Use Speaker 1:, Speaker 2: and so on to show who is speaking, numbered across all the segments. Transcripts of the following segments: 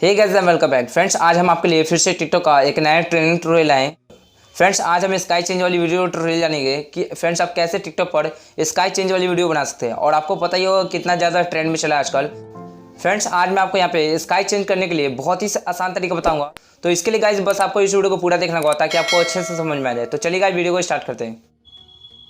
Speaker 1: हे guys welcome back friends. आज हम आपके लिए फिर से टिकटॉक का एक नया ट्रेनिंग ट्यूटोरियल लाए। फ्रेंड्स आज हम स्काई चेंज वाली वीडियो ट्यूटोरियल जानेंगे कि फ्रेंड्स आप कैसे टिकटॉक पर स्काई चेंज वाली वीडियो बना सकते हैं। और आपको पता ही होगा कितना ज़्यादा ट्रेंड में चला है आजकल। फ्रेंड्स आज मैं आपको यहाँ पे स्काई चेंज करने के लिए बहुत ही आसान तरीका बताऊंगा। तो इसके लिए गाइस बस आपको इस वीडियो को पूरा देखना होगा ताकि आपको अच्छे से समझ में आ जाए। तो चलिए गाइस वीडियो को स्टार्ट करते हैं।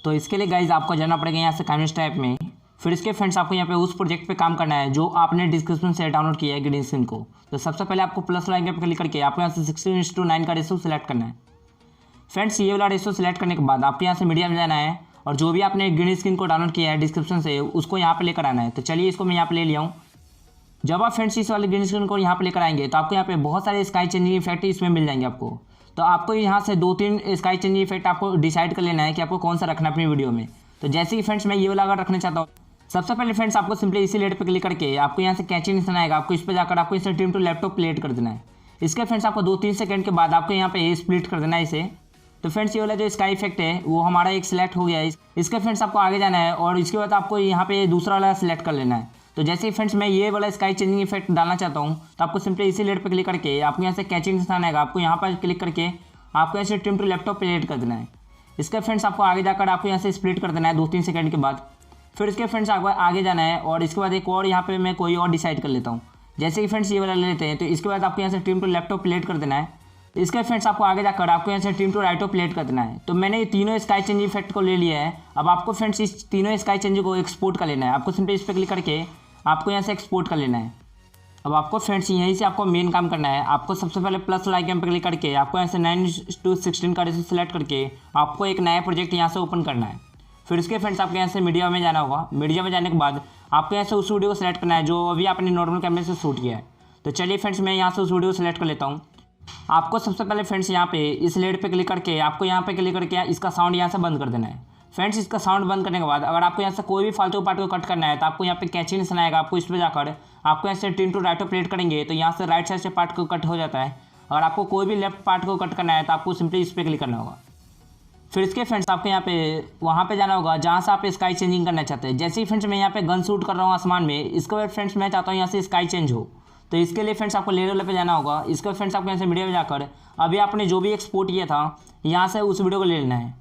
Speaker 1: तो इसके लिए गाइस आपको जाना पड़ेगा यहाँ से काइनेस्ट ऐप में। फिर इसके फ्रेंड्स आपको यहाँ पे उस प्रोजेक्ट पे काम करना है जो आपने डिस्क्रिप्शन से डाउनलोड किया है ग्रीन स्क्रीन को। तो सबसे पहले आपको प्लस लाइन पे क्लिक करके आपको यहाँ से 16:9 का रेशो सेलेक्ट करना है। फ्रेंड्स ये वाला रेशो सेलेक्ट करने के बाद आपको यहाँ से मीडिया में जाना है और जो भी आपने ग्रीन स्क्रीन को डाउनलोड किया है डिस्क्रिप्शन से उसको यहाँ पे लेकर आना है। तो चलिए इसको मैं यहाँ पे ले लिया हूँ। जब आप फ्रेंड्स इस वाले ग्रीन स्क्रीन को यहाँ पे लेकर आएंगे तो आपको यहाँ पे बहुत सारे स्काई चेंजिंग इफेक्ट इसमें मिल जाएंगे आपको। तो आपको यहाँ से 2-3 स्काई चेंजिंग इफेक्ट आपको डिसाइड कर लेना है कि आपको कौन सा रखना है अपनी वीडियो में। तो जैसे कि फ्रेंड्स मैं ये वाला अगर रखना चाहता हूँ, सबसे पहले फ्रेंड्स आपको सिंपली इसी लेयर पे क्लिक करके आपको यहाँ से कैची निशान आएगा, आपको इस पर जाकर आपको इसे ट्रिम टू लैपटॉप प्लेट कर देना है। इसके फ्रेंड्स आपको 2-3 सेकंड के बाद आपको यहाँ पे स्प्लिट कर देना है इसे। तो फ्रेंड्स ये वाला जो स्काई इफेक्ट है वो हमारा एक सिलेक्ट हो गया है। इसके फ्रेंड्स आपको आगे जाना है और इसके बाद आपको यहाँ पे दूसरा वाला सिलेक्ट कर लेना है। तो जैसे फ्रेंड्स मैं ये वाला स्काई चेंजिंग इफेक्ट डालना चाहता हूँ तो आपको सिंपली इसी लेयर पे क्लिक करके आपको यहाँ से कैचिंग निशान आएगा, आपको यहाँ पर क्लिक करके आपको ऐसे ट्रिम टू लैपटॉप प्लेट कर देना है। इसके फ्रेंड्स आपको आगे जाकर आपको यहाँ से स्प्लिट कर देना है 2-3 सेकंड के बाद। फिर इसके फ्रेंड्स आपको आगे जाना है और इसके बाद एक और यहाँ पे मैं कोई और डिसाइड कर लेता हूँ। जैसे कि फ्रेंड्स ये वाला ले लेते हैं तो इसके बाद आपको यहाँ से ट्रिम टू लैपटॉप प्लेट कर देना है। इसके फ्रेंड्स आपको आगे जाकर आपको यहाँ से ट्रिम टू राइटो प्लेट कर देना है। तो मैंने ये तीनों स्काई चेंज इफेक्ट को ले लिया है। अब आपको फ्रेंड्स इस तीनों स्काई चेंज को एक्सपोर्ट कर लेना है। आपको सिंपली इस पर क्लिक करके आपको यहाँ से एक्सपोर्ट कर लेना है। अब आपको फ्रेंड्स यहीं से आपको मेन काम करना है। आपको सबसे पहले प्लस आइकन पर क्लिक करके आपको यहाँ से 9:16 का रेशो सेलेक्ट करके आपको एक नया प्रोजेक्ट यहाँ से ओपन करना है। फिर उसके फ्रेंड्स आपको यहाँ से मीडिया में जाना होगा। मीडिया में जाने के बाद आपको यहाँ से उस वीडियो को सेलेक्ट करना है जो अभी आपने नॉर्मल कैमरे से शूट किया है। तो चलिए फ्रेंड्स मैं यहाँ से उस वीडियो को सेलेक्ट कर लेता हूँ। आपको सबसे पहले फ्रेंड्स यहाँ पे इस लेड पे क्लिक करके आपको यहाँ पे क्लिक करके इसका साउंड यहाँ से बंद कर देना है। फ्रेंड्स इसका साउंड बंद करने के बाद अगर आपको यहाँ से कोई भी फालतू पार्ट को कट करना है तो आपको यहाँ पे कैची निशान आएगा, आपको इस पर जाकर आपको यहाँ से ट्रिम टू राइटो प्लेट करेंगे तो यहाँ से राइट साइड से पार्ट को कट हो जाता है। अगर आपको कोई भी लेफ्ट पार्ट को कट करना है तो आपको सिंपली इस पर क्लिक करना होगा। फिर इसके फ्रेंड्स आपको यहाँ पे वहाँ पे जाना होगा जहाँ से आप स्काई चेंजिंग करना चाहते हैं। जैसे ही फ्रेंड्स मैं यहाँ पे गन शूट कर रहा हूँ आसमान में, इसके बाद फ्रेंड्स मैं चाहता हूँ यहाँ से स्काई चेंज हो। तो इसके लिए फ्रेंड्स आपको लेयर पे जाना होगा। इसके बाद फ्रेंड्स आपको यहाँ से मीडिया में जाकर अभी आपने जो भी एक्सपोर्ट किया था यहाँ से उस वीडियो को ले लेना है।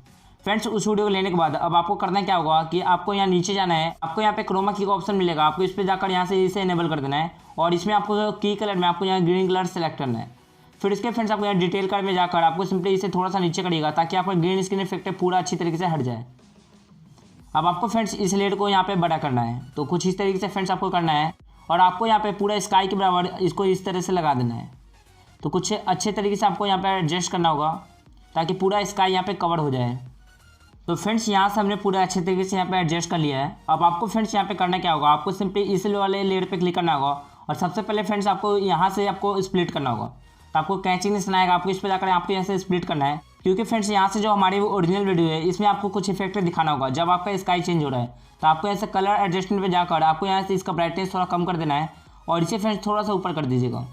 Speaker 1: फ्रेंड्स उस वीडियो को लेने के बाद अब आपको करना क्या होगा कि आपको यहाँ नीचे जाना है। आपको यहाँ पे क्रोमा की का ऑप्शन मिलेगा, आपको इस पर जाकर यहाँ से इसे इनेबल कर देना है और इसमें आपको की कलर में आपको यहाँ ग्रीन कलर सेलेक्ट करना है। फिर इसके फ्रेंड्स आपको यहाँ डिटेल कलर में जाकर आपको सिंपली इसे थोड़ा सा नीचे करिएगा ताकि आपका ग्रीन स्क्रीन इफेक्ट पूरा अच्छी तरीके से हट जाए। अब आपको फ्रेंड्स इस लेयर को यहाँ पे बड़ा करना है। तो कुछ इस तरीके से फ्रेंड्स आपको करना है और आपको यहाँ पे पूरा स्काई के बराबर इसको इस तरह से लगा देना है। तो कुछ अच्छे तरीके से आपको यहाँ पे एडजस्ट करना होगा ताकि पूरा स्काई यहाँ पे कवर हो जाए। तो फ्रेंड्स यहाँ से हमने पूरा अच्छे तरीके से यहाँ पे एडजस्ट कर लिया है। अब आपको फ्रेंड्स यहाँ पे करना क्या होगा, आपको सिंपली इस वाले लेयर पे क्लिक करना होगा और सबसे पहले फ्रेंड्स आपको यहाँ से आपको स्प्लिट करना होगा। तो आपको कैची निशान आएगा, आपको इस पर जाकर आपको यहाँ से स्प्लिट करना है क्योंकि फ्रेंड्स यहाँ से जो हमारी ओरिजिनल वीडियो है इसमें आपको कुछ इफेक्ट दिखाना होगा जब आपका स्काई चेंज हो रहा है। तो आपको ऐसे कलर एडजस्टमेंट पे जाकर आपको यहाँ से इसका ब्राइटनेस थोड़ा कम कर देना है और इसे फ्रेंड्स थोड़ा सा ऊपर कर दीजिएगा।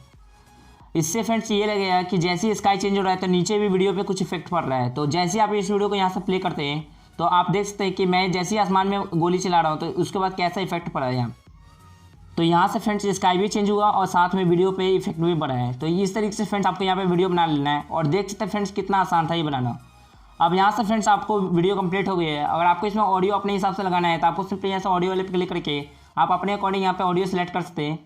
Speaker 1: इससे फ्रेंड्स ये लगेगा कि जैसे ही स्काई चेंज हो रहा है तो नीचे भी वीडियो पे कुछ इफेक्ट पड़ रहा है। तो जैसे आप इस वीडियो को यहाँ से प्ले करते हैं तो आप देख सकते हैं कि मैं जैसे ही आसमान में गोली चला रहा हूँ तो उसके बाद कैसा इफेक्ट पड़ा है यहाँ। तो यहाँ से फ्रेंड्स स्काई भी चेंज हुआ और साथ में वीडियो पे इफेक्ट भी बढ़ा है। तो इस तरीके से फ्रेंड्स आपको यहाँ पे वीडियो बना लेना है और देख सकते हैं फ्रेंड्स कितना आसान था ये बनाना। अब यहाँ से फ्रेंड्स आपको वीडियो कंप्लीट हो गई है। अगर आपको इसमें ऑडियो अपने हिसाब से लगाना है तो आपको सिंपली यहाँ से ऑडियो वाले पे क्लिक करके आप अपने अकॉर्डिंग यहाँ पे ऑडियो सेलेक्ट कर सकते हैं।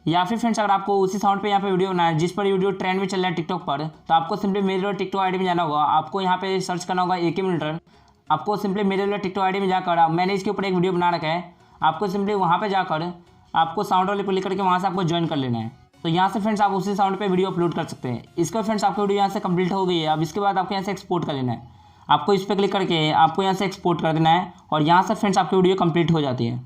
Speaker 1: या फिर फ्रेंड्स अगर आपको उसी साउंड पे यहाँ पे वीडियो बनाना है जिस पर वीडियो ट्रेंड में चल रहा है टिकटॉक पर, तो आपको सिंपली मेरे वाला टिकटॉक आईडी में जाना होगा। आपको यहाँ पे सर्च करना होगा AK मिनटर। आपको सिंपली मेरे वाला टिकटॉक आईडी में जाकर मैंने इसके ऊपर एक वीडियो बना रखा है, आपको सिंपली वहाँ पे जाकर आपको साउंड वाले पे क्लिक करके वहाँ से आपको ज्वाइन कर लेना है। तो यहाँ से फ्रेंड्स आप उसी साउंड पे वीडियो अपलोड कर सकते हैं। इसका फ्रेंड्स आपकी वीडियो यहाँ से कंप्लीट हो गई है। अब इसके बाद आपको यहाँ से एक्सपोर्ट कर लेना है। आपको इस पर क्लिक करके आपको यहाँ से एक्सपोर्ट कर देना है और यहाँ से फ्रेंड्स आपकी वीडियो कंप्लीट हो जाती है।